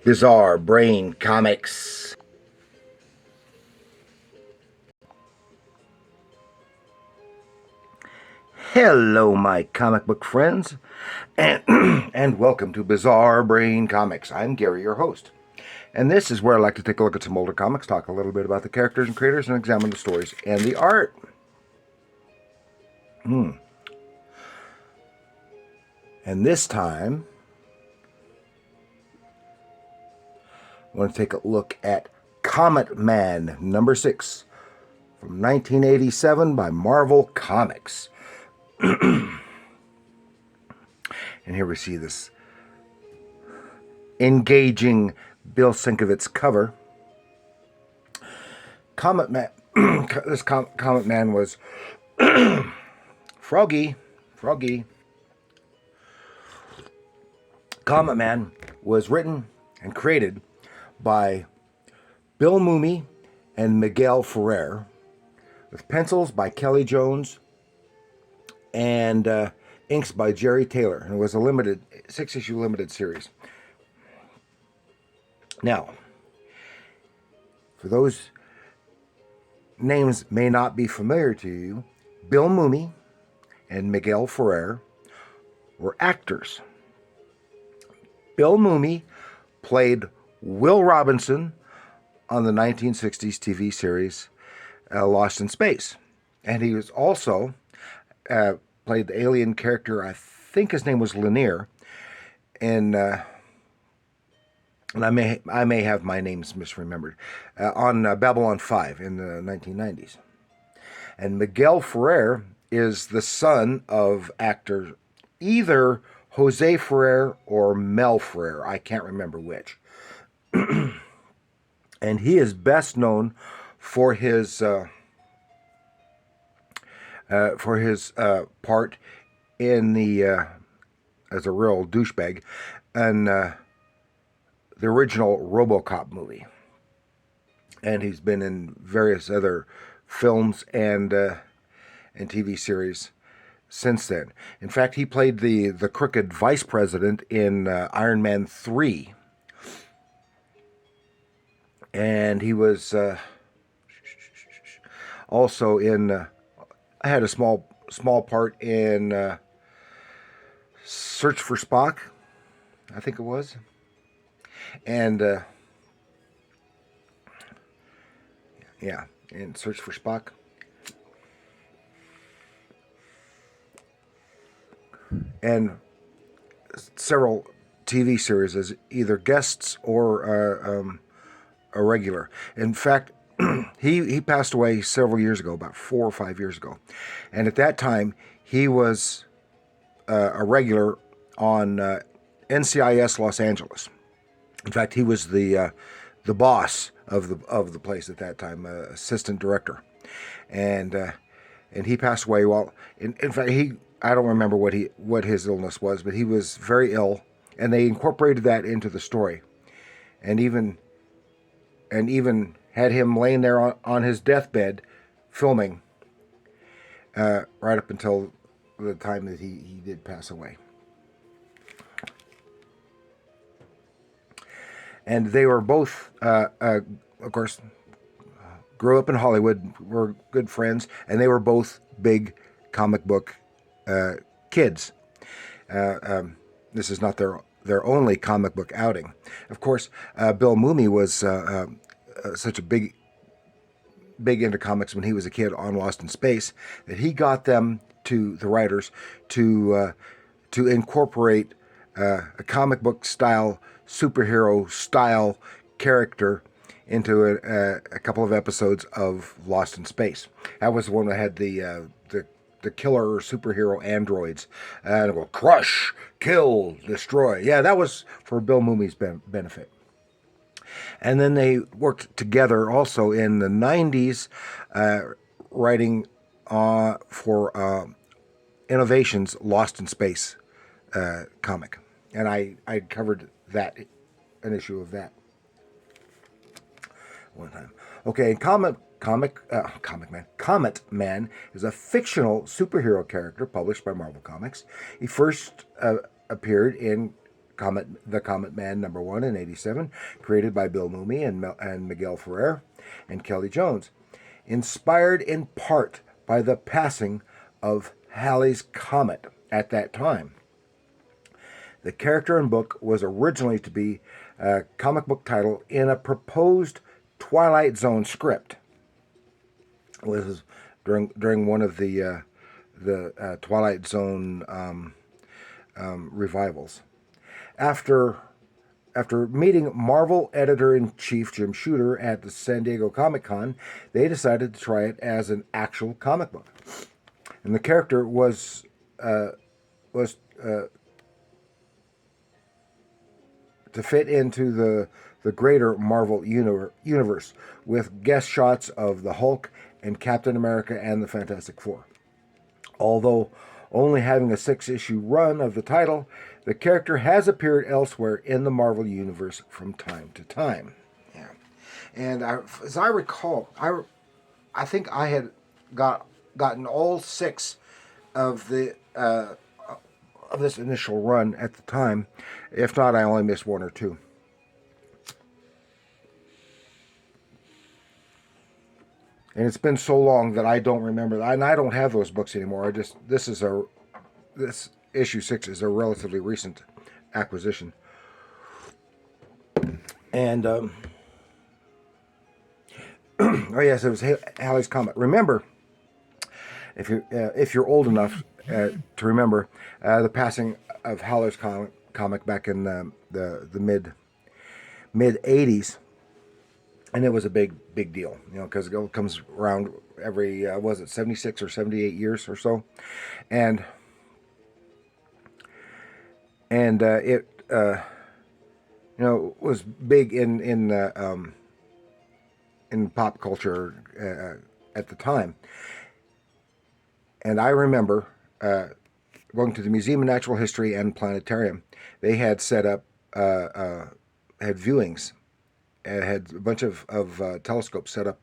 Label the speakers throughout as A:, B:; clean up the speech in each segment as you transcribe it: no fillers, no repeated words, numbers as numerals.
A: Bizarre Brain Comics. Hello, my comic book friends, and, and welcome to Bizarre Brain Comics. I'm Gary, your host, and this is where I like to take a look at some older comics, talk a little bit about the characters and creators, and examine the stories and the art. And this time, I want to take a look at Comet Man number 6 from 1987 by Marvel Comics. And here we see this engaging Bill Sinkovic's cover. Comet Man, this Comet Man was Froggy. Comet Man was written and created by Bill Mumy and Miguel Ferrer, with pencils by Kelly Jones and inks by Jerry Taylor, and it was a limited 6-issue limited series. Now, for those names may not be familiar to you, Bill Mumy and Miguel Ferrer were actors. Bill Mumy played Will Robinson on the 1960s TV series Lost in Space, and he was also played the alien character, I think his name was Lanier, and I may have my names misremembered, on Babylon 5 in the 1990s. And Miguel Ferrer is the son of actor either Jose Ferrer or Mel Ferrer. I can't remember which. And he is best known for his part in the as a real douchebag in the original RoboCop movie, and he's been in various other films and TV series since then. In fact, he played the crooked vice president in Iron Man 3, and he was also in. I had a small part in Search for Spock, I think it was, and in Search for Spock, and several TV series as either guests or a regular. In fact, he passed away several years ago, about 4 or 5 years ago, and at that time he was a regular on NCIS Los Angeles. In fact, he was the boss of the place at that time, assistant director, and he passed away. Well, in fact, I don't remember what his illness was, but he was very ill, and they incorporated that into the story, and even had him laying there on his deathbed filming right up until the time that he did pass away. And they were both, of course, grew up in Hollywood, were good friends, and they were both big comic book kids. This is not their only comic book outing. Of course, Bill Mumy was such a big into comics when he was a kid on Lost in Space that he got them, to the writers, to incorporate a comic book style, superhero style character into a couple of episodes of Lost in Space. That was the one that had the killer superhero androids, and it will crush, kill, destroy. Yeah, that was for Bill Mumy's benefit. And then they worked together also in the 90s, writing for Innovation's Lost in Space comic. And I covered an issue of that one time. Okay, Comet Man is a fictional superhero character published by Marvel Comics. He first appeared in The Comet Man #1 in '87, created by Bill Mumy and Miguel Ferrer and Kelly Jones, inspired in part by the passing of Halley's Comet at that time. The character and book was originally to be a comic book title in a proposed Twilight Zone script. It was during one of the Twilight Zone revivals. After meeting Marvel editor-in-chief Jim Shooter at the San Diego Comic-Con, they decided to try it as an actual comic book. And the character was to fit into the greater Marvel universe, with guest shots of the Hulk and Captain America and the Fantastic Four. Although only having a 6-issue run of the title, the character has appeared elsewhere in the Marvel universe from time to time. Yeah, and as I recall, I think I had gotten all 6 of the of this initial run at the time. If not, I only missed 1 or 2. And it's been so long that I don't remember, and I don't have those books anymore. This issue 6 is a relatively recent acquisition. And oh yes, it was Halley's Comet. Remember, if you're old enough to remember the passing of Halley's comic back in the mid '80s. And it was a big deal, because it comes around every, was it 76 or 78 years or so? And it, was big in pop culture at the time. And I remember going to the Museum of Natural History and Planetarium. They had set up, had viewings. Had a bunch of telescopes set up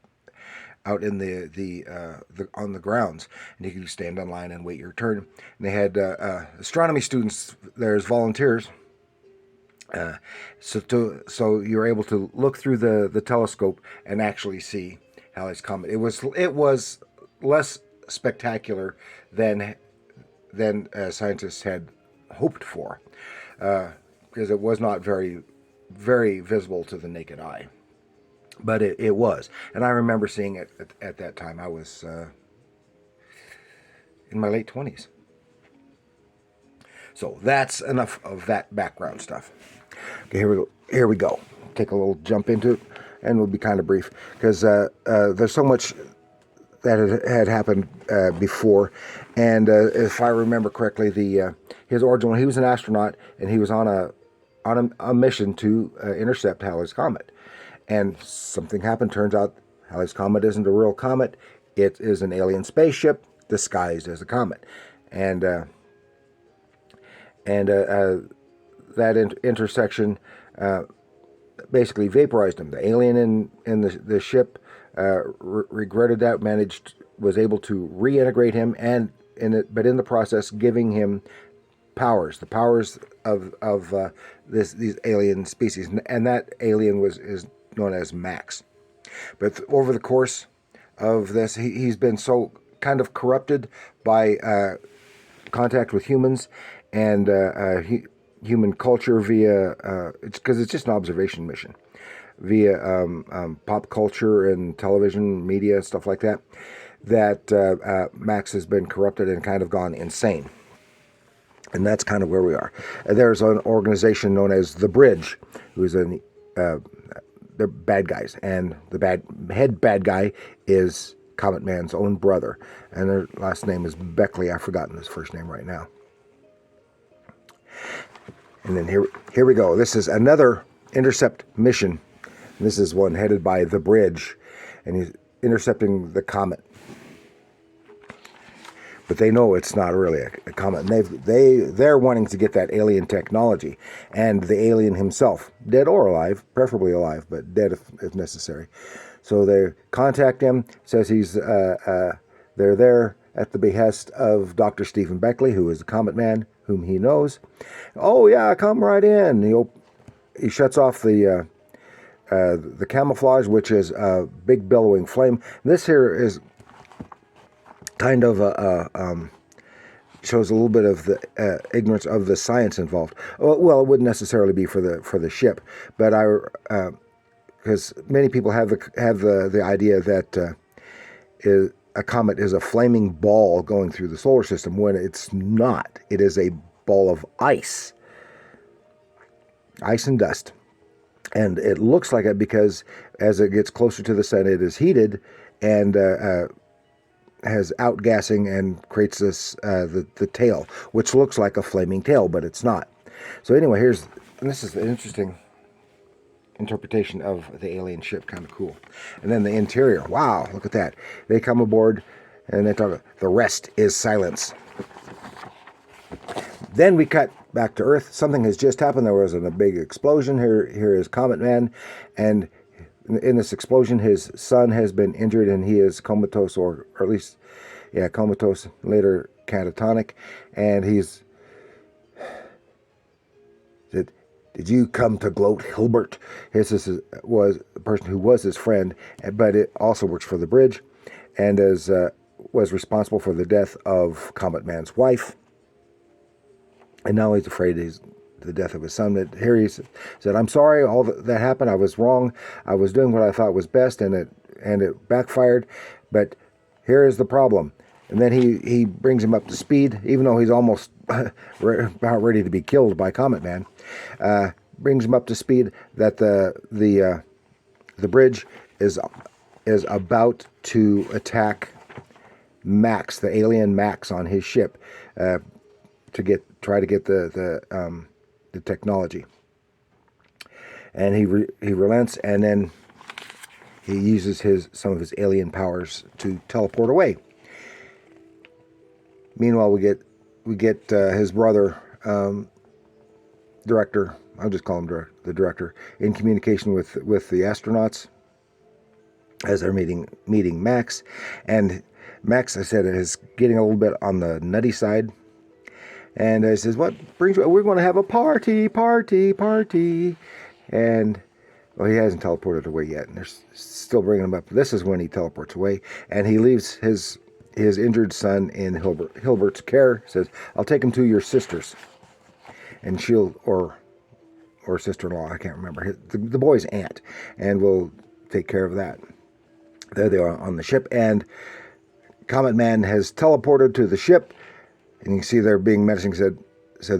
A: out in the on the grounds, and you could stand in line and wait your turn. And they had astronomy students there as volunteers, so you were able to look through the telescope and actually see Halley's Comet. It was less spectacular than scientists had hoped for, because it was not very visible to the naked eye, but it was. And I remember seeing it at that time. I was in my late 20s. So that's enough of that background stuff. Okay, here we go. Take a little jump into it, and we'll be kind of brief, because there's so much that had happened before. And if I remember correctly, his origin, when he was an astronaut and he was on a mission to intercept Halley's Comet. And something happened. Turns out Halley's Comet isn't a real comet. It is an alien spaceship disguised as a comet. And that intersection basically vaporized him. The alien in the ship regretted that, was able to reintegrate him, but in the process giving him the powers of these alien species, and that alien is known as Max. But over the course of this, he's been so kind of corrupted by contact with humans and human culture via it's just an observation mission via pop culture and television, media, stuff like that. That Max has been corrupted and kind of gone insane. And that's kind of where we are. There's an organization known as The Bridge, who's they're bad guys. And the head bad guy is Comet Man's own brother. And their last name is Beckley. I've forgotten his first name right now. And then here we go. This is another intercept mission. And this is one headed by The Bridge. And he's intercepting the comet. But they know it's not really a comet, and they're wanting to get that alien technology, and the alien himself, dead or alive, preferably alive, but dead if necessary. So they contact him. Says they're there at the behest of Dr. Stephen Beckley, who is the Comet Man, whom he knows. Oh yeah, come right in. He shuts off the camouflage, which is a big billowing flame. This here is kind of shows a little bit of the ignorance of the science involved. Well, it wouldn't necessarily be for the ship, but because many people have the idea that a comet is a flaming ball going through the solar system, when it's not. It is a ball of ice and dust. And it looks like it because as it gets closer to the sun, it is heated and has outgassing and creates this the tail, which looks like a flaming tail, but it's not. So anyway, this is an interesting interpretation of the alien ship, kind of cool. And then the interior, wow, look at that. They come aboard and they talk, the rest is silence. Then we cut back to Earth. Something has just happened. There was a big explosion. Here is Comet Man, and in this explosion, his son has been injured, and he is comatose, or at least, comatose, later catatonic, and he's said, "Did you come to gloat, Hilbert?" His was the person who was his friend, but it also works for the bridge, and was responsible for the death of Comet Man's wife. And now he's afraid the death of his son. But here he said, "I'm sorry, all that happened. I was wrong. I was doing what I thought was best, and it backfired. But here is the problem." And then he brings him up to speed, even though he's almost about ready to be killed by Comet Man. Brings him up to speed that the bridge is about to attack Max, the alien Max, on his ship, to try to get the technology. And he relents, and then he uses some of his alien powers to teleport away. Meanwhile, we get his brother, director. I'll just call him the director, in communication with the astronauts as they're meeting Max. And Max, I said, is getting a little bit on the nutty side. And he says, "What brings you? We're going to have a party. And, well, he hasn't teleported away yet, and they're still bringing him up. This is when he teleports away, and he leaves his injured son in Hilbert's care. Says, "I'll take him to your sister's," and she'll or sister-in-law, I can't remember, the boy's aunt, and we'll take care of that. There they are on the ship, and Comet Man has teleported to the ship. And you can see they're being menacing. Said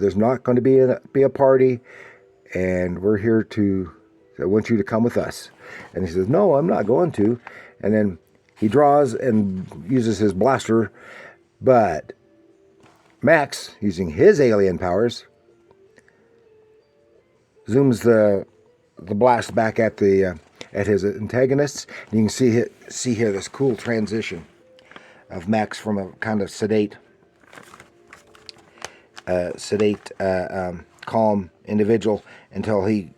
A: there's not going to be a party, and we're here I want you to come with us. And he says, "No, I'm not going to." And then he draws and uses his blaster, but Max, using his alien powers, zooms the blast back at his antagonists. And you can see here this cool transition of Max from a kind of sedate, calm individual until he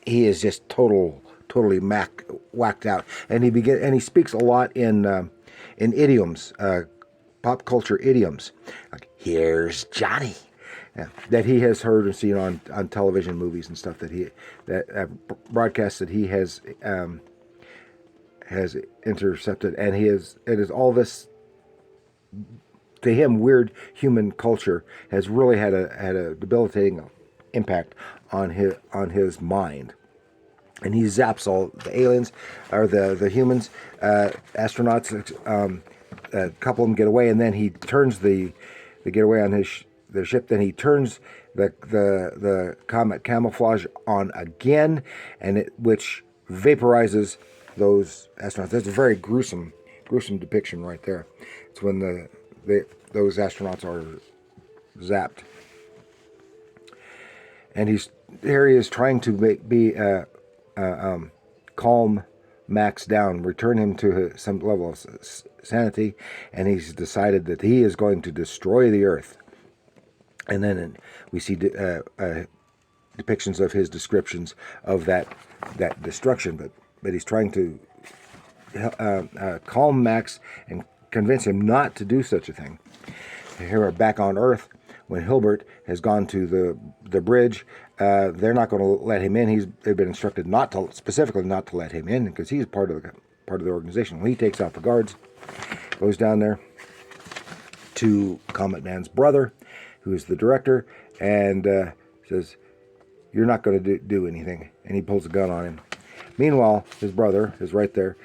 A: is just totally whacked out, and he speaks a lot in idioms, pop culture idioms, like "Here's Johnny," that he has heard and seen on television, movies and stuff, that broadcasts that he has intercepted, and it is all this. To him, weird human culture has really had a debilitating impact on his mind, and he zaps all the aliens or the humans, astronauts. A couple of them get away, and then he turns they get away on their ship. Then he turns the Comet camouflage on again, which vaporizes those astronauts. That's a very gruesome depiction right there. It's when those astronauts are zapped, and he is trying to calm Max down, return him to some level of sanity, and he's decided that he is going to destroy the Earth. And then we see depictions of his descriptions of that destruction, but he's trying to calm Max and convince him not to do such a thing. Here we're back on Earth. when Hilbert has gone to the bridge, they're not going to let him in. They've been instructed specifically not to let him in because he's part of the organization. When he takes out the guards, goes down there to Comet Man's brother, who is the director, and says, "You're not going to do anything." And he pulls a gun on him. Meanwhile, his brother is right there,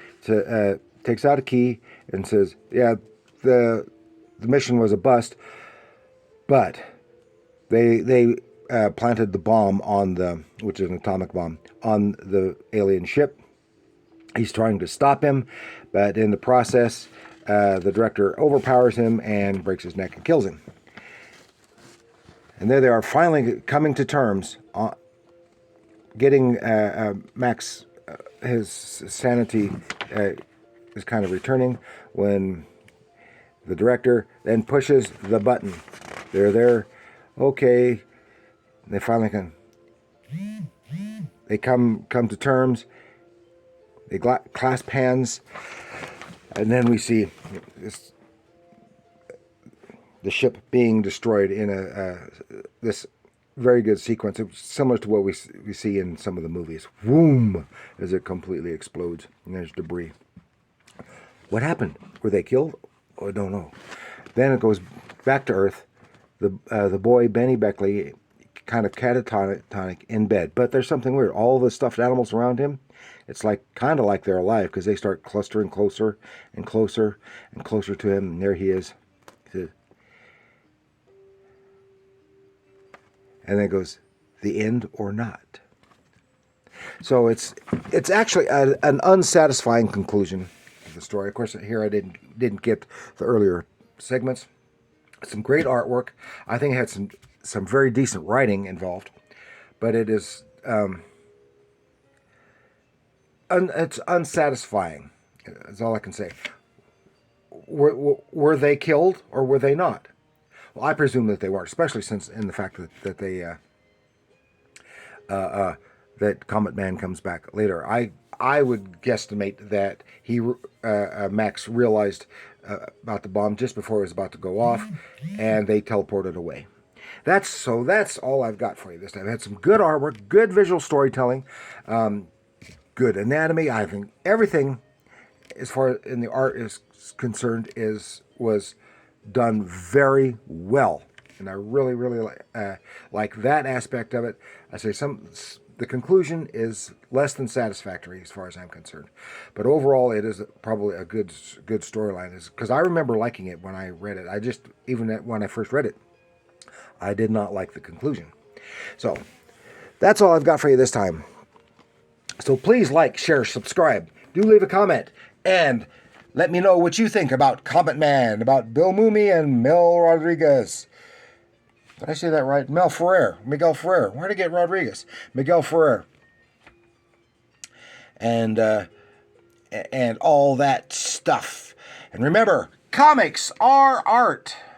A: takes out a key and says, "Yeah, the mission was a bust, but they planted the bomb which is an atomic bomb, on the alien ship. He's trying to stop him, but in the process, the director overpowers him and breaks his neck and kills him." And there they are, finally coming to terms, getting Max, his sanity is kind of returning, when the director then pushes the button. They're there, okay. They finally come to terms. They clasp hands, and then we see the ship being destroyed in this very good sequence. It's similar to what we see in some of the movies. Whoom! As it completely explodes, and there's debris. What happened? Were they killed? Oh, I don't know. Then it goes back to Earth. The boy, Benny Beckley, kind of catatonic in bed. But there's something weird. All the stuffed animals around him, it's kind of like they're alive, because they start clustering closer and closer and closer to him. And there he is. And then it goes, "The end or not." So it's actually an unsatisfying conclusion of the story. Of course, here I didn't get the earlier segments. Some great artwork. I think it had some very decent writing involved, but it is it's unsatisfying. That's all I can say. Were they killed or were they not? Well, I presume that they were, especially since in the fact that they that Comet Man comes back later. I would guesstimate that Max realized about the bomb just before it was about to go off, and they teleported away. That's all I've got for you this time. I had some good artwork, good visual storytelling, good anatomy. I think everything, as far as in the art is concerned, was done very well, and I really like that aspect of it. I say the conclusion is less than satisfactory as far as I'm concerned, but overall it is probably a good storyline. Is because I remember liking it when I read it. Even when I first read it, I did not like the conclusion. So that's all I've got for you this time. So please like, share, subscribe. Do leave a comment, and let me know what you think about Comet Man, about Bill Mumy and Mel Rodriguez. Did I say that right? Miguel Ferrer. Where'd I get Rodriguez? Miguel Ferrer. And all that stuff. And remember, comics are art.